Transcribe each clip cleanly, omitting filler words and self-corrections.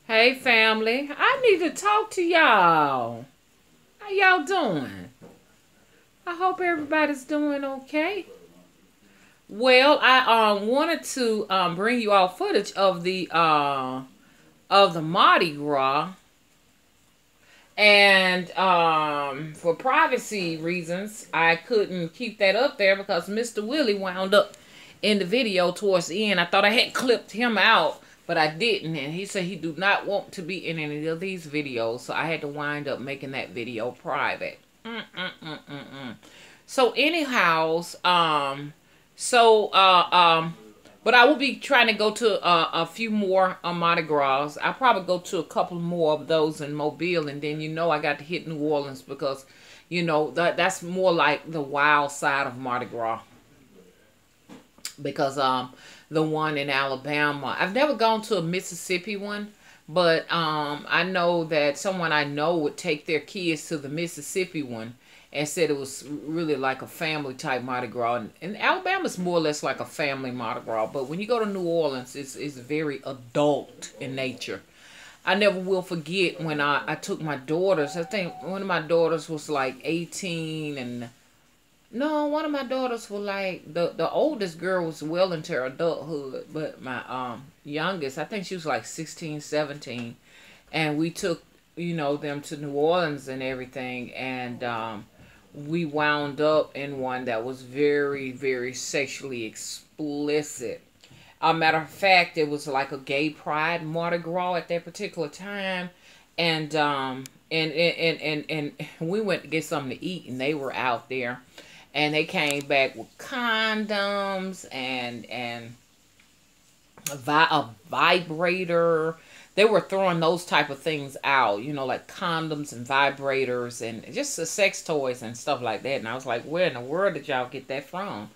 Hey family, I need to talk to y'all. How y'all doing? I hope everybody's doing okay. Well, I wanted to bring you all footage of the Mardi Gras, and for privacy reasons, I couldn't keep that up there because Mr. Willie wound up in the video towards the end. I thought I had clipped him out, but I didn't, and he said he do not want to be in any of these videos, so I had to wind up making that video private. So anyhow, so but I will be trying to go to a few more Mardi Gras. I'll probably go to a couple more of those in Mobile, and then I got to hit New Orleans because that's more like the wild side of Mardi Gras. Because the one in Alabama, I've never gone to a Mississippi one, but I know that someone I know would take their kids to the Mississippi one and said it was really like a family type Mardi Gras. And Alabama's more or less like a family Mardi Gras, but when you go to New Orleans, it's very adult in nature. I never will forget when I took my daughters. I think one of my daughters was like 18, and no, one of my daughters was like, the oldest girl was well into her adulthood, but my youngest, I think she was like 16, 17, and we took them to New Orleans and everything, and we wound up in one that was very, very sexually explicit. A matter of fact, it was like a gay pride Mardi Gras at that particular time, and and we went to get something to eat, and they were out there, and they came back with condoms and a vibrator. They were throwing those type of things out, like condoms and vibrators and just the sex toys and stuff like that. And I was like, where in the world did y'all get that from?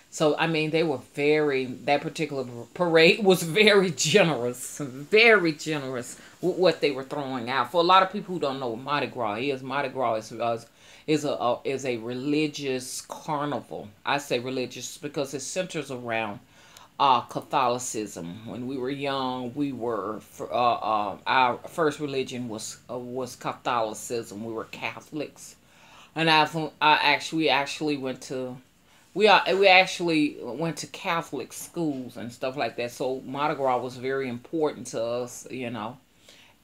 So, I mean, that particular parade was very generous with what they were throwing out. For a lot of people who don't know what Mardi Gras is, Mardi Gras is a religious carnival. I say religious because it centers around Catholicism. When we were young, our first religion was Catholicism. We were Catholics, and we actually went to Catholic schools and stuff like that. So Mardi Gras was very important to us.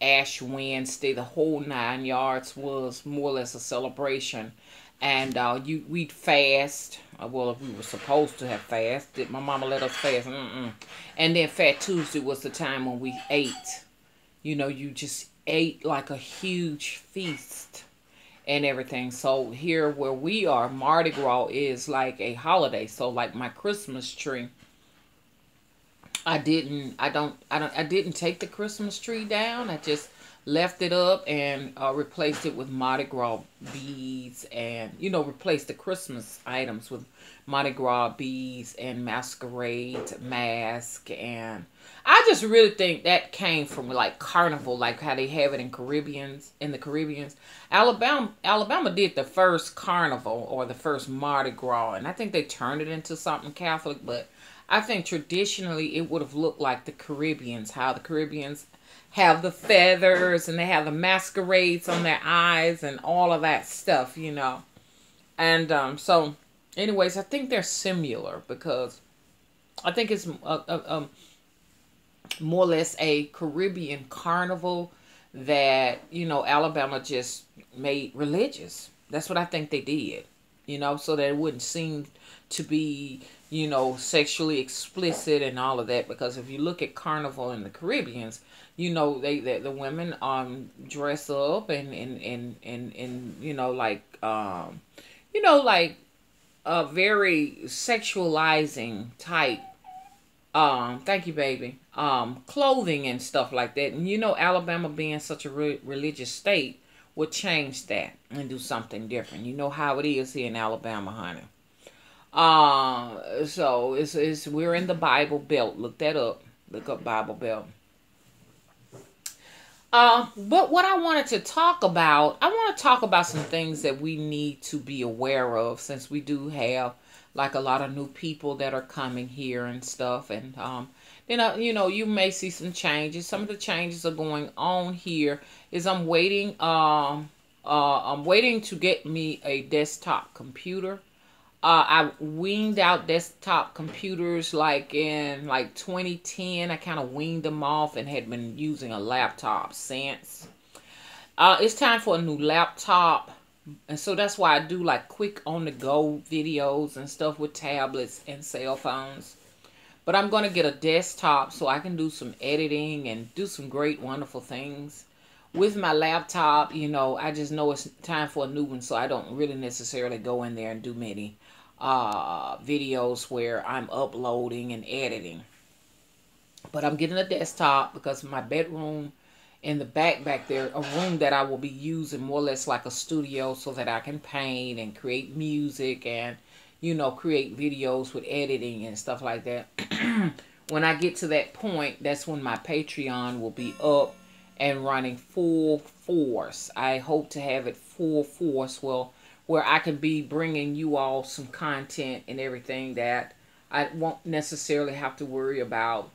Ash Wednesday, the whole 9 yards was more or less a celebration. And we'd fast. Well, if we were supposed to have fasted, my mama let us fast. And then Fat Tuesday was the time when we ate. You just ate like a huge feast and everything. So here where we are, Mardi Gras is like a holiday. So like my Christmas tree, I didn't take the Christmas tree down. I just left it up and replaced it with Mardi Gras beads, and replaced the Christmas items with Mardi Gras beads and masquerade mask. And I just really think that came from like carnival, like how they have it in the Caribbeans. Alabama did the first carnival or the first Mardi Gras, and I think they turned it into something Catholic, but I think traditionally it would have looked like the Caribbeans, how the Caribbeans have the feathers and they have the masquerades on their eyes and all of that stuff, And so, anyways, I think they're similar because I think it's more or less a Caribbean carnival that, Alabama just made religious. That's what I think they did, so that it wouldn't seem to be, sexually explicit and all of that. Because if you look at carnival in the Caribbeans, the women dress up and like a very sexualizing type thank you baby clothing and stuff like that. And Alabama being such a religious state would change that and do something different. You know how it is here in Alabama, honey. So it's we're in the Bible Belt. Look that up. Look up Bible Belt. But what I wanted to talk about, I want to talk about some things that we need to be aware of, since we do have like a lot of new people that are coming here and stuff. And then you may see some changes. Some of the changes are going on here is I'm waiting to get me a desktop computer. I weaned out desktop computers like in like 2010. I kind of weaned them off and had been using a laptop since. It's time for a new laptop. And so that's why I do like quick on the go videos and stuff with tablets and cell phones. But I'm going to get a desktop so I can do some editing and do some great, wonderful things. With my laptop, I just know it's time for a new one, so I don't really necessarily go in there and do many videos where I'm uploading and editing. But I'm getting a desktop because my bedroom in the back there, a room that I will be using more or less like a studio so that I can paint and create music and, create videos with editing and stuff like that. When I get to that point, that's when my Patreon will be up and running full force. I hope to have it full force, where I can be bringing you all some content and everything that I won't necessarily have to worry about,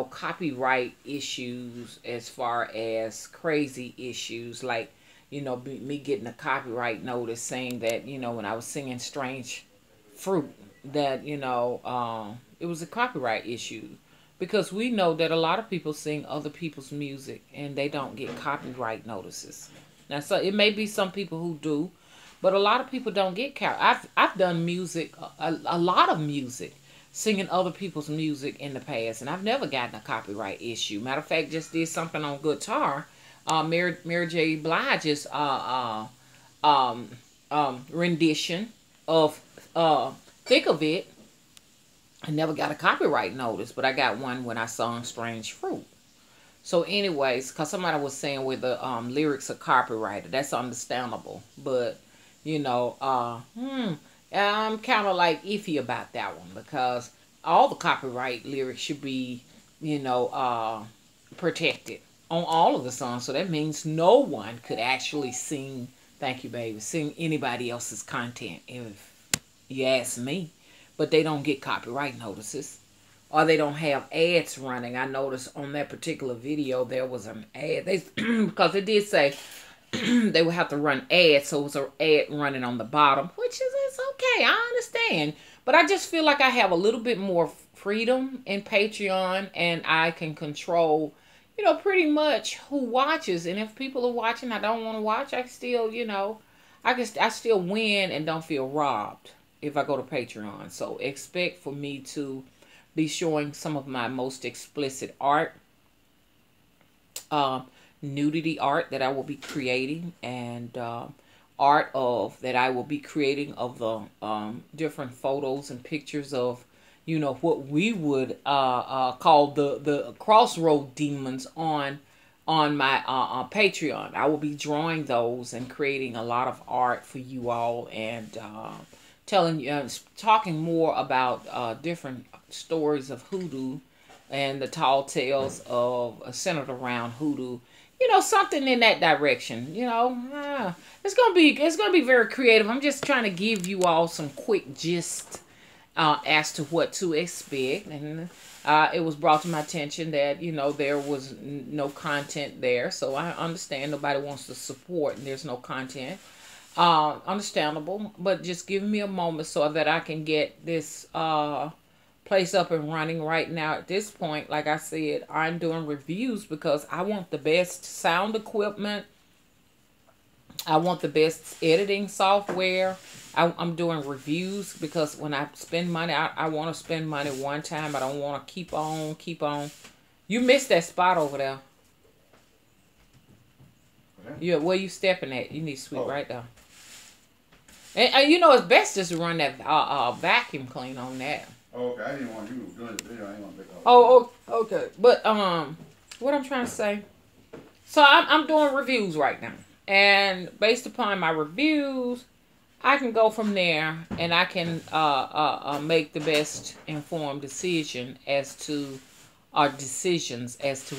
copyright issues as far as crazy issues like, me getting a copyright notice saying that, when I was singing Strange Fruit, that, it was a copyright issue. Because we know that a lot of people sing other people's music and they don't get copyright notices. Now, so it may be some people who do, but a lot of people don't get I've done music, a lot of music, singing other people's music in the past, and I've never gotten a copyright issue. Matter of fact, just did something on guitar. Mary J. Blige's rendition of Thick of It. I never got a copyright notice, but I got one when I sung Strange Fruit. So anyways, because somebody was saying where the lyrics are copyrighted, that's understandable. But, I'm kind of like iffy about that one because all the copyright lyrics should be, protected on all of the songs. So that means no one could actually sing, thank you, baby, sing anybody else's content, if you ask me. But they don't get copyright notices. Or they don't have ads running. I noticed on that particular video there was an ad. Because it did say they would have to run ads. So it was an ad running on the bottom. Which is it's okay. I understand. But I just feel like I have a little bit more freedom in Patreon. And I can control, pretty much who watches. And if people are watching I don't want to watch, I still, I still win and don't feel robbed if I go to Patreon. So expect for me to be showing some of my most explicit art, nudity art that I will be creating, and art that I will be creating of the different photos and pictures of, what we would call the crossroad demons on my Patreon. I will be drawing those and creating a lot of art for you all, and telling you, talking more about different stories of hoodoo and the tall tales of centered around hoodoo. Something in that direction. It's gonna be very creative. I'm just trying to give you all some quick gist as to what to expect, and it was brought to my attention that there was no content there, so I understand nobody wants to support and there's no content. Understandable, but just give me a moment so that I can get this place up and running. Right now at this point, like I said, I'm doing reviews because I want the best sound equipment. I want the best editing software. I'm doing reviews because when I spend money, I want to spend money one time. I don't want to keep on. You missed that spot over there. Yeah, where you stepping at? You need to sweep right there. And it's best just to run that vacuum clean on that. Oh, okay. I didn't want you doing the video. I ain't want to pick up. Oh, okay. But what I'm trying to say. So I'm doing reviews right now, and based upon my reviews, I can go from there, and I can make the best informed decisions as to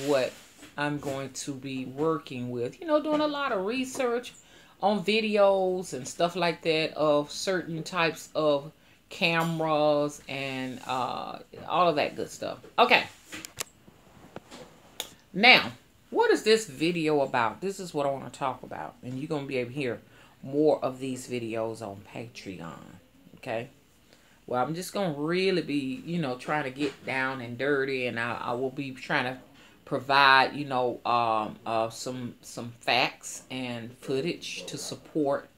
what I'm going to be working with. Doing a lot of research on videos and stuff like that of certain types of cameras and all of that good stuff. Okay, Now, what is this video about? This is what I want to talk about. And you're going to be able to hear more of these videos on Patreon. Okay? Well, I'm just going to really be, trying to get down and dirty. And I will be trying to provide, some facts and footage to support,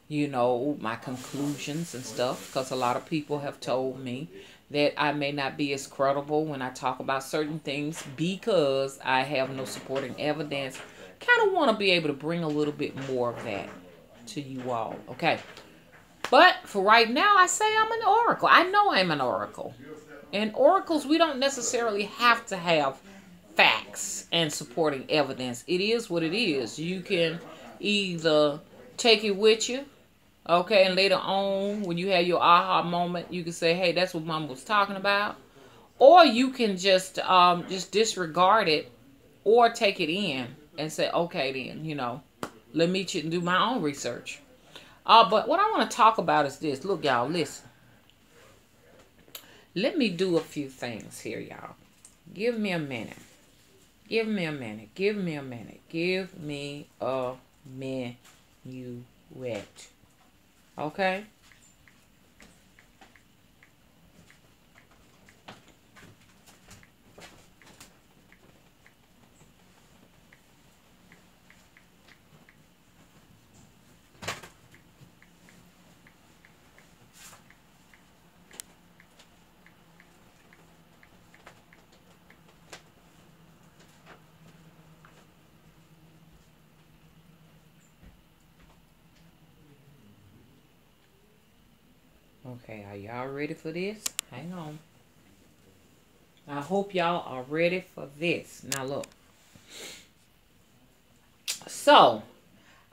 my conclusions and stuff. Because a lot of people have told me that I may not be as credible when I talk about certain things because I have no supporting evidence. Kind of want to be able to bring a little bit more of that to you all. Okay. But for right now, I say I'm an oracle. I know I'm an oracle. And oracles, we don't necessarily have to have facts and supporting evidence. It is what it is. You can either take it with you, okay, and later on, when you have your aha moment, you can say, hey, that's what Mama was talking about. Or you can just disregard it or take it in and say, okay, then, let me do my own research. But what I want to talk about is this. Look, y'all, listen. Let me do a few things here, y'all. Give me a minute. Give me a minute. Give me a minute. Give me a minuet. Okay? Okay, are y'all ready for this? Hang on. I hope y'all are ready for this. Now look. So,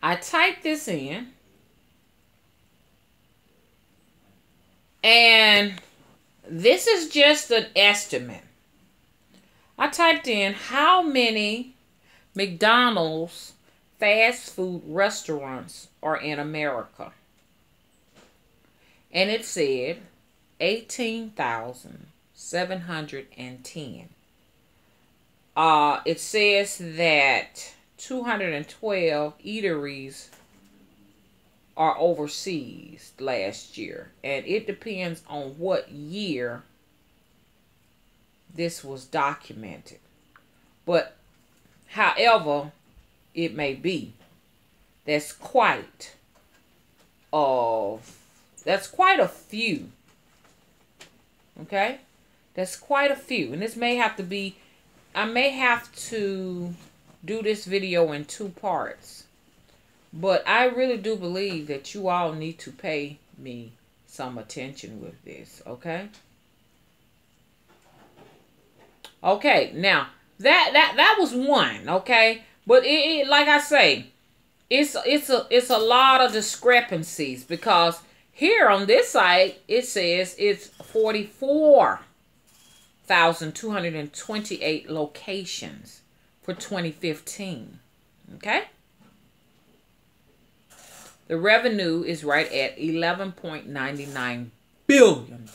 I typed this in. And this is just an estimate. I typed in how many McDonald's fast food restaurants are in America. And it said 18,710. It says that 212 eateries are overseas last year. And it depends on what year this was documented. But however it may be, that's quite a few. Okay? That's quite a few. And this may have to be, I may have to do this video in 2 parts. But I really do believe that you all need to pay me some attention with this. Okay? Okay, now that was one, okay? But it like I say, it's a lot of discrepancies because here on this site it says it's 44,228 locations for 2015. Okay? The revenue is right at $11.99 billion.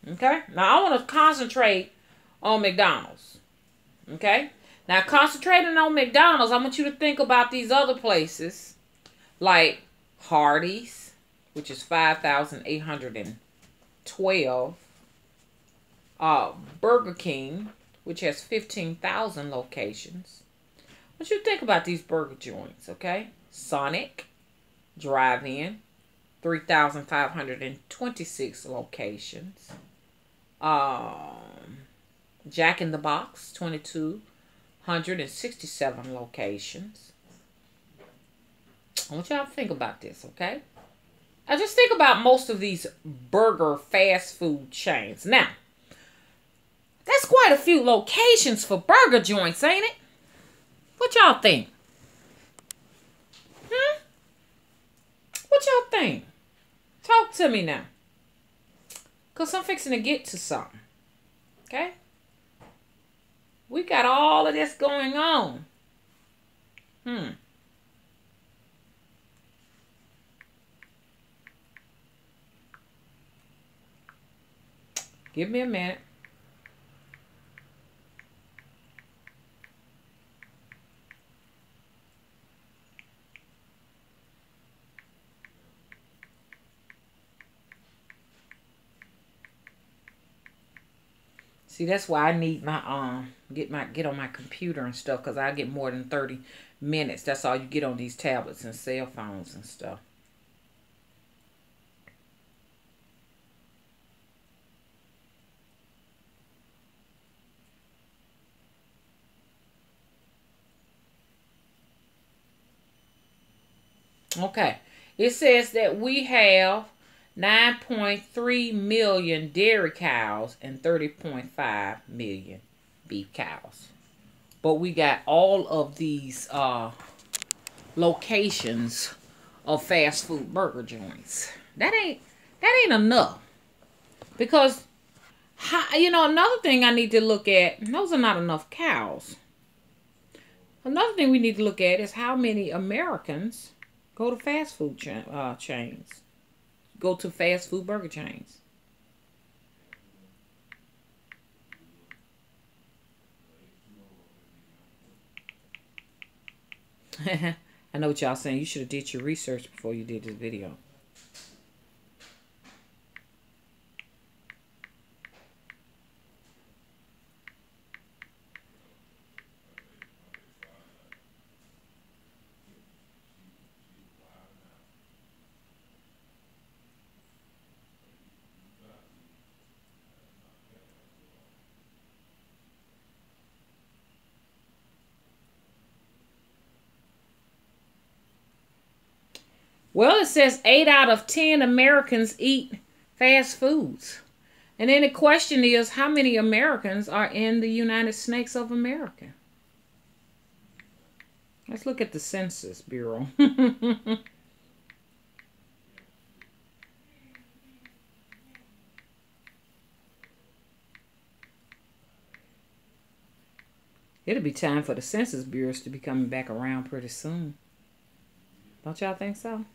Okay? Now, I want to concentrate on McDonald's. Okay? Now, concentrating on McDonald's, I want you to think about these other places like Hardee's, which is 5,812. Burger King, which has 15,000 locations. I want you to think about these burger joints, okay? Sonic Drive-In, 3,526 locations. Jack in the Box, 2,267 locations. I want y'all to think about this, okay? I just think about most of these burger fast food chains. Now, that's quite a few locations for burger joints, ain't it? What y'all think? What y'all think? Talk to me now. Because I'm fixing to get to something. Okay? We got all of this going on. Give me a minute. See, that's why I need my get on my computer and stuff, because I get more than 30 minutes. That's all you get on these tablets and cell phones and stuff. Okay. It says that we have 9.3 million dairy cows and 30.5 million beef cows. But we got all of these locations of fast food burger joints. That ain't enough. Because another thing I need to look at, those are not enough cows. Another thing we need to look at is how many Americans go to fast food chains. Go to fast food burger chains. I know what y'all saying. You should have did your research before you did this video. Well, it says 8 out of 10 Americans eat fast foods. And then the question is, how many Americans are in the United States of America? Let's look at the Census Bureau. It'll be time for the Census Bureaus to be coming back around pretty soon. Don't y'all think so?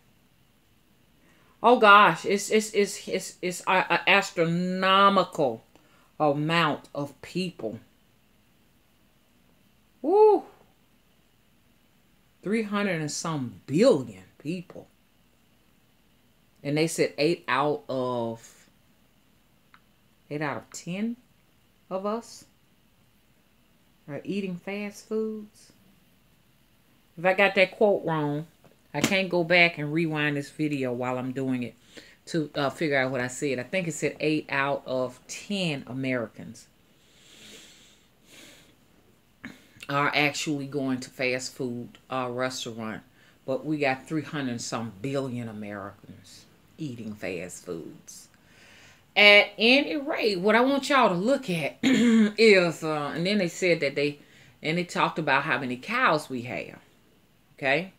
Oh gosh, it's an astronomical amount of people. Woo! 300 and some billion people. And they said 8 out of 10 of us are eating fast foods. If I got that quote wrong, I can't go back and rewind this video while I'm doing it to figure out what I said. I think it said 8 out of 10 Americans are actually going to fast food restaurant. But we got 300 and some billion Americans eating fast foods. At any rate, what I want y'all to look at is, and then they said that they talked about how many cows we have. Okay?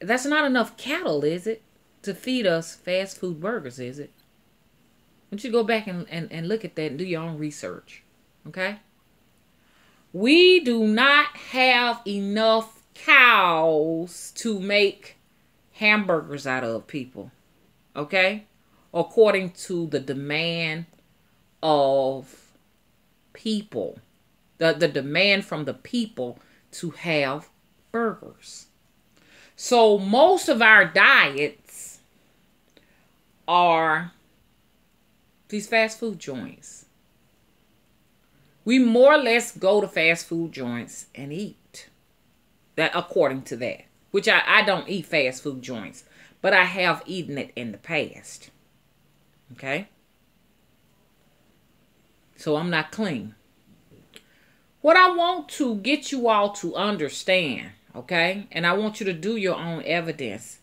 That's not enough cattle, is it? To feed us fast food burgers, is it? I want you to go back and look at that and do your own research. Okay? We do not have enough cows to make hamburgers out of, people. Okay? According to the demand of people. The demand from the people to have burgers. So most of our diets are these fast food joints. We more or less go to fast food joints and eat. That according to that. Which I don't eat fast food joints. But I have eaten it in the past. Okay? So I'm not clean. What I want to get you all to understand, okay? And I want you to do your own evidence.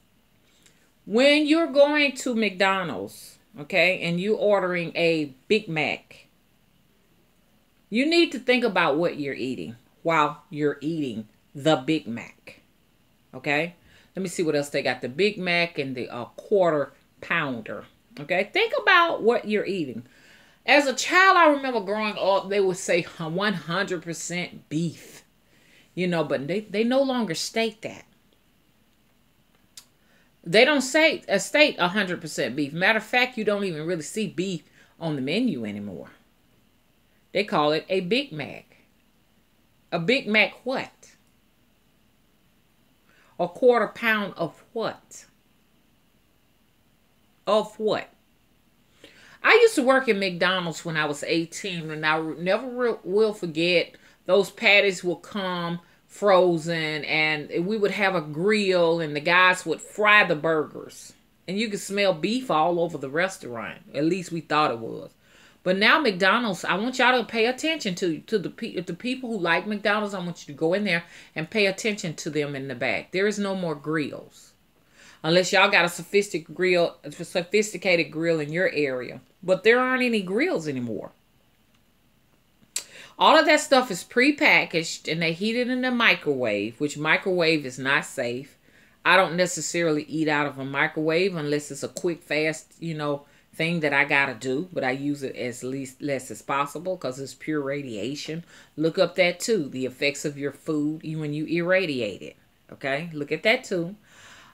When you're going to McDonald's, okay, and you're ordering a Big Mac, you need to think about what you're eating while you're eating the Big Mac. Okay? Let me see what else they got. The Big Mac and the quarter pounder. Okay? Think about what you're eating. As a child, I remember growing up, they would say 100% beef. You know, but they no longer state that. They don't state 100% beef. Matter of fact, you don't even really see beef on the menu anymore. They call it a Big Mac. A Big Mac what? A quarter pound of what? Of what? I used to work at McDonald's when I was 18, and I never will forget those patties would come frozen, and we would have a grill, and the guys would fry the burgers. And you could smell beef all over the restaurant. At least we thought it was. But now McDonald's, I want y'all to pay attention to the people who like McDonald's. I want you to go in there and pay attention to them in the back. There is no more grills. Unless y'all got a sophisticated grill in your area. But there aren't any grills anymore. All of that stuff is pre-packaged and they heat it in the microwave, which microwave is not safe. I don't necessarily eat out of a microwave unless it's a quick, fast, thing that I gotta do. But I use it as less as possible because it's pure radiation. Look up that too. The effects of your food when you irradiate it. Okay? Look at that too.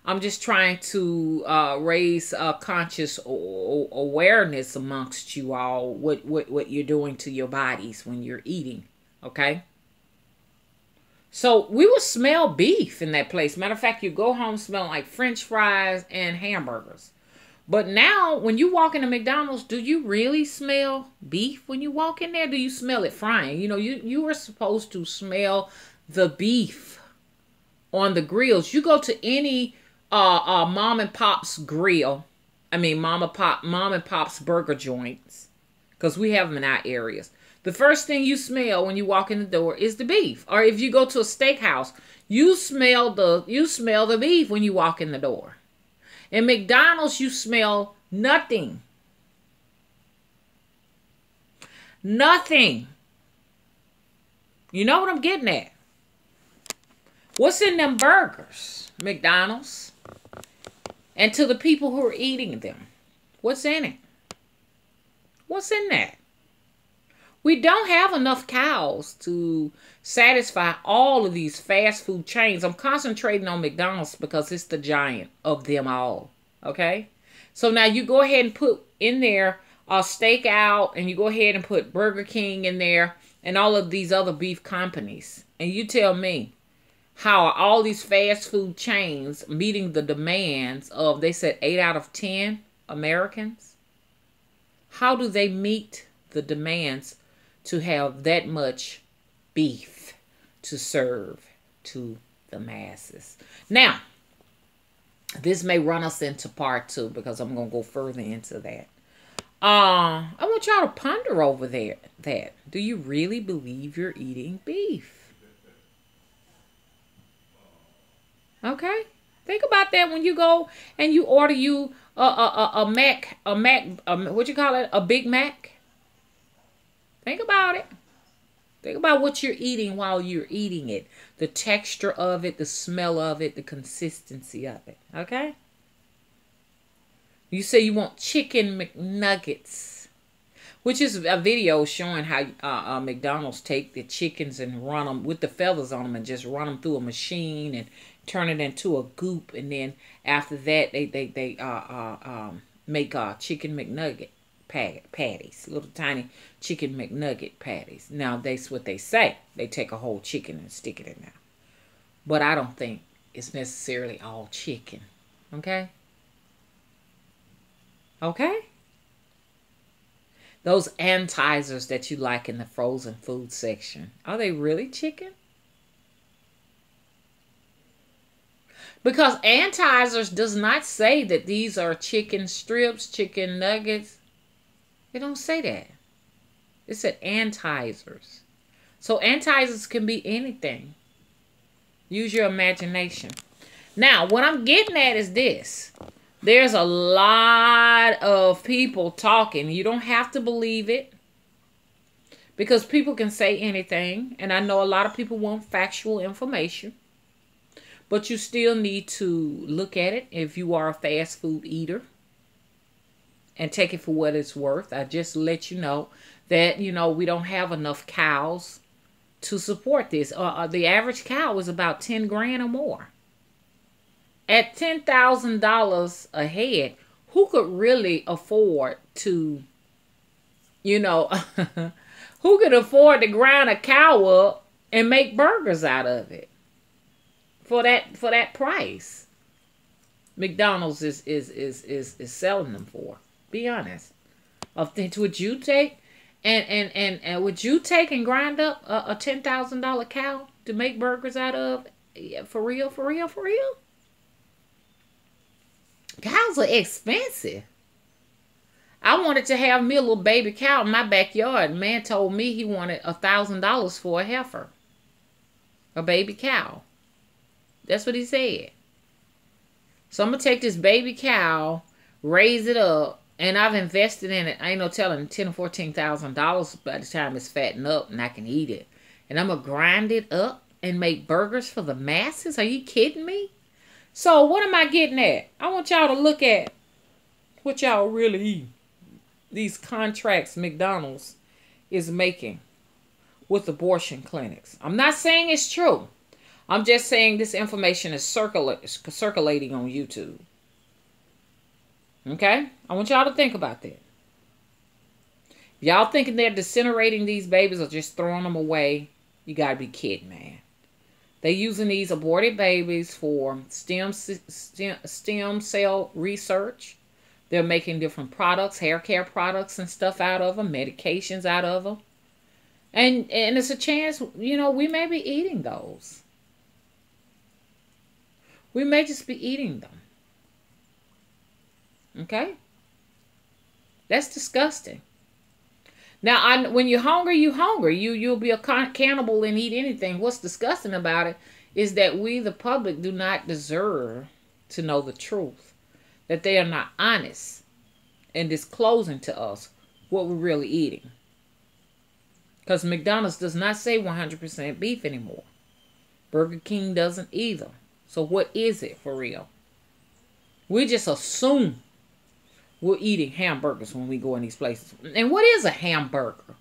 I'm just trying to raise conscious awareness amongst you all what you're doing to your bodies when you're eating. Okay? So we would smell beef in that place. Matter of fact, you go home smelling like French fries and hamburgers. But now, when you walk into McDonald's, do you really smell beef when you walk in there? Do you smell it frying? You are supposed to smell the beef on the grills. You go to any mom and pop's grill. Mom and pop's burger joints, because we have them in our areas. The first thing you smell when you walk in the door is the beef. Or if you go to a steakhouse, you smell the beef when you walk in the door. In McDonald's, you smell nothing. Nothing. You know what I'm getting at? What's in them burgers, McDonald's? And to the people who are eating them, what's in it? What's in that? We don't have enough cows to satisfy all of these fast food chains. I'm concentrating on McDonald's because it's the giant of them all. Okay? So now you go ahead and put in there a Steakout, and you go ahead and put Burger King in there and all of these other beef companies. And you tell me, how are all these fast food chains meeting the demands of, they said, 8 out of 10 Americans? How do they meet the demands to have that much beef to serve to the masses? Now, this may run us into part 2 because I'm going to go further into that. I want y'all to ponder over that. Do you really believe you're eating beef? Okay? Think about that when you go and you order you a Big Mac. Think about it. Think about what you're eating while you're eating it. The texture of it, the smell of it, the consistency of it. Okay? You say you want chicken McNuggets, which is a video showing how McDonald's take the chickens and run them with the feathers on them and just run them through a machine and turn it into a goop. And then after that, they make chicken McNugget patties, little tiny chicken McNugget patties. Now, that's what they say. They take a whole chicken and stick it in there. But I don't think it's necessarily all chicken. Okay? Okay? Those appetizers that you like in the frozen food section, are they really chicken? Because appetizers does not say that these are chicken strips, chicken nuggets. It don't say that. It said appetizers. So appetizers can be anything. Use your imagination. Now, what I'm getting at is this. There's a lot of people talking. You don't have to believe it, because people can say anything. And I know a lot of people want factual information. But you still need to look at it if you are a fast food eater and take it for what it's worth. I just let you know that, we don't have enough cows to support this. The average cow is about 10 grand or more. At $10,000 a head, who could really afford to, who could afford to grind a cow up and make burgers out of it for that price? McDonald's is selling them for. Be honest. of things. Would you take and would you take and grind up a $10,000 cow to make burgers out of? Yeah, for real, for real, for real. Cows are expensive. I wanted to have me a little baby cow in my backyard. Man told me he wanted $1,000 for a heifer, a baby cow. That's what he said. So I'm gonna take this baby cow, raise it up, and I've invested in it. I ain't no telling $10,000 or $14,000 by the time it's fattened up and I can eat it. And I'm gonna grind it up and make burgers for the masses. Are you kidding me? So what am I getting at? I want y'all to look at what y'all really eat. These contracts McDonald's is making with abortion clinics. I'm not saying it's true. I'm just saying this information is circulating on YouTube. Okay? I want y'all to think about that. If y'all thinking they're disintegrating these babies or just throwing them away, you gotta be kidding, man. They're using these aborted babies for stem cell research. They're making different products, hair care products and stuff out of them, medications out of them. And it's a chance, we may be eating those. We may just be eating them. Okay? That's disgusting. Now, when you're hungry, you're hungry. You'll be a cannibal and eat anything. What's disgusting about it is that we, the public, do not deserve to know the truth. That they are not honest in disclosing to us what we're really eating. Because McDonald's does not say 100% beef anymore. Burger King doesn't either. So what is it for real? We just assume we're eating hamburgers when we go in these places. And what is a hamburger?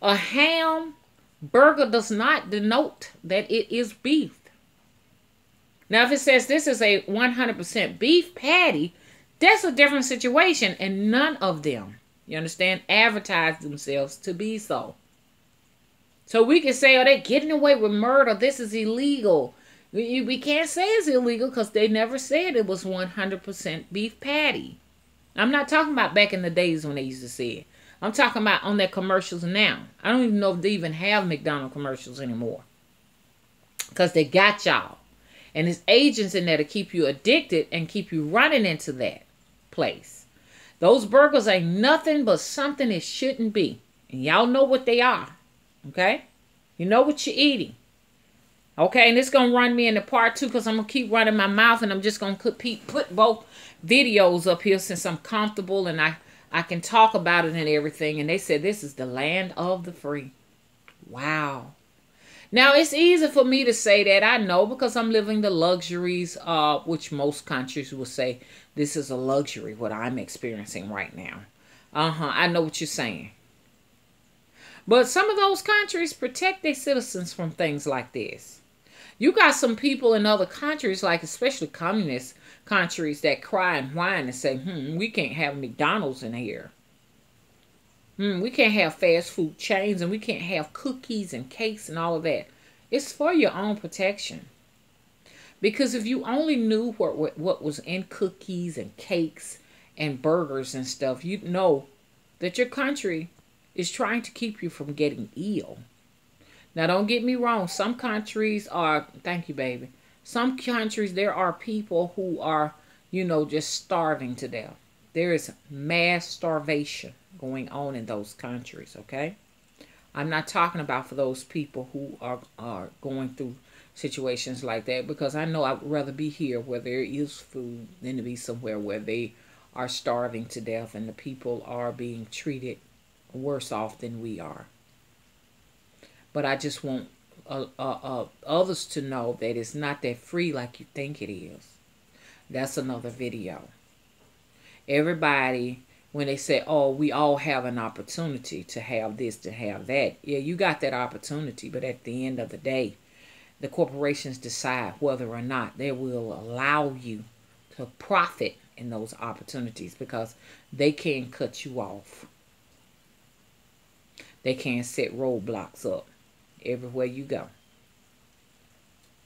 A hamburger does not denote that it is beef. Now, if it says this is a 100% beef patty, that's a different situation. And none of them, you understand, advertise themselves to be so. So we can say, oh, they're getting away with murder. This is illegal. We can't say it's illegal because they never said it was 100% beef patty. I'm not talking about back in the days when they used to say it. I'm talking about on their commercials now. I don't even know if they even have McDonald's commercials anymore. Because they got y'all. And there's agents in there to keep you addicted and keep you running into that place. Those burgers ain't nothing but something it shouldn't be. And y'all know what they are. Okay? You know what you're eating. Okay? And it's going to run me into part 2 because I'm going to keep running my mouth and I'm just going to put both videos up here since I'm comfortable and I can talk about it and everything. And they said this is the land of the free. Wow. Now, it's easy for me to say that. I know because I'm living the luxuries, which most countries will say this is a luxury, what I'm experiencing right now. I know what you're saying. But some of those countries protect their citizens from things like this. You got some people in other countries, like especially communist countries, that cry and whine and say, we can't have McDonald's in here. We can't have fast food chains and we can't have cookies and cakes and all of that. It's for your own protection. Because if you only knew what was in cookies and cakes and burgers and stuff, you'd know that your country is trying to keep you from getting ill. Now, don't get me wrong. Some countries are, thank you, baby. Some countries, there are people who are, just starving to death. There is mass starvation going on in those countries, okay? I'm not talking about for those people who are going through situations like that, because I know I'd rather be here where there is food than to be somewhere where they are starving to death and the people are being treated worse off than we are. But I just want others to know that it's not that free like you think it is. That's another video. Everybody, when they say, oh, we all have an opportunity to have this, to have that. Yeah, you got that opportunity. But at the end of the day, the corporations decide whether or not they will allow you to profit in those opportunities, because they can cut you off. They can set roadblocks up everywhere you go.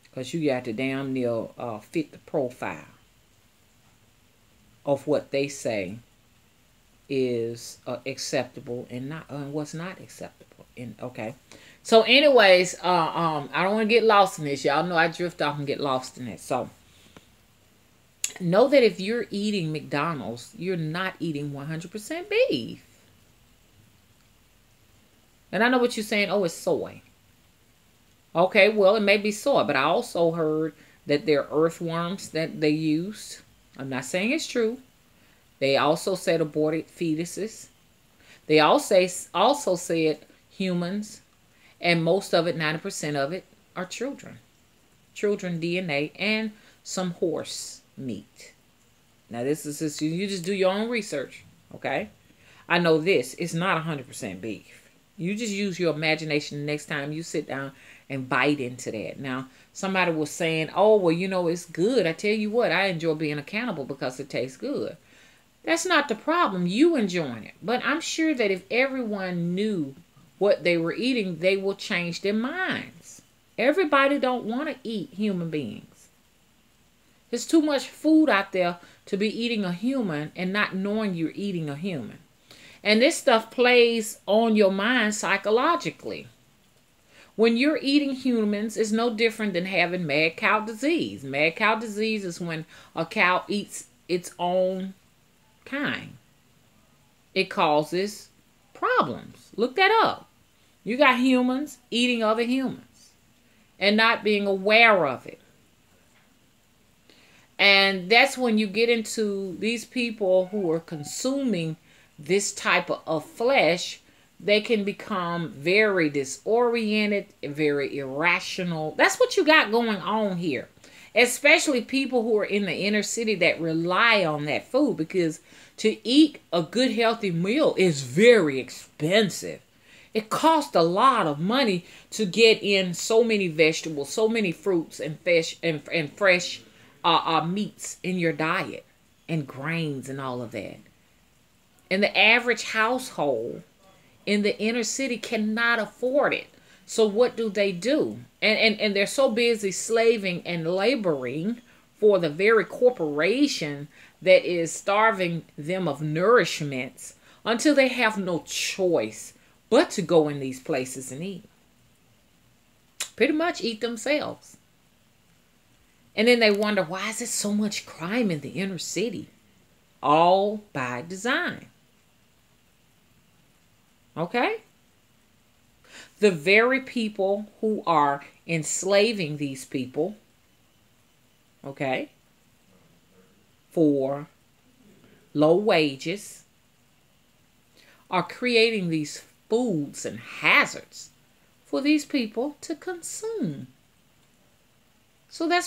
Because you got to damn near fit the profile of what they say is acceptable and not and what's not acceptable. And okay, so anyways, I don't want to get lost in this. Y'all know I drift off and get lost in it. So know that if you're eating McDonald's, you're not eating 100% beef. And I know what you're saying. Oh, it's soy. Okay, well, it may be soy, but I also heard that there are earthworms that they used. I'm not saying it's true. They also said aborted fetuses. They also said humans, and most of it, 90% of it, are children. Children DNA and some horse meat. Now, this is just, you just do your own research, okay? I know this, it's not 100% beef. You just use your imagination the next time you sit down and bite into that. Now, somebody was saying, oh, well, you know, it's good. I tell you what, I enjoy being a cannibal because it tastes good. That's not the problem. You enjoying it. But I'm sure that if everyone knew what they were eating, they will change their minds. Everybody don't want to eat human beings. There's too much food out there to be eating a human and not knowing you're eating a human. And this stuff plays on your mind psychologically. When you're eating humans, it's no different than having mad cow disease. Mad cow disease is when a cow eats its own kind. It causes problems. Look that up. You got humans eating other humans and not being aware of it. And that's when you get into these people who are consuming this type of flesh. They can become very disoriented, very irrational. That's what you got going on here. Especially people who are in the inner city that rely on that food, because to eat a good healthy meal is very expensive. It costs a lot of money to get in so many vegetables, so many fruits and fish and fresh meats in your diet, and grains and all of that. And the average household in the inner city cannot afford it. So what do? And they're so busy slaving and laboring for the very corporation that is starving them of nourishments until they have no choice but to go in these places and eat. Pretty much eat themselves. And then they wonder, why is there so much crime in the inner city? All by design. Okay? The very people who are enslaving these people, okay, for low wages, are creating these foods and hazards for these people to consume. So that's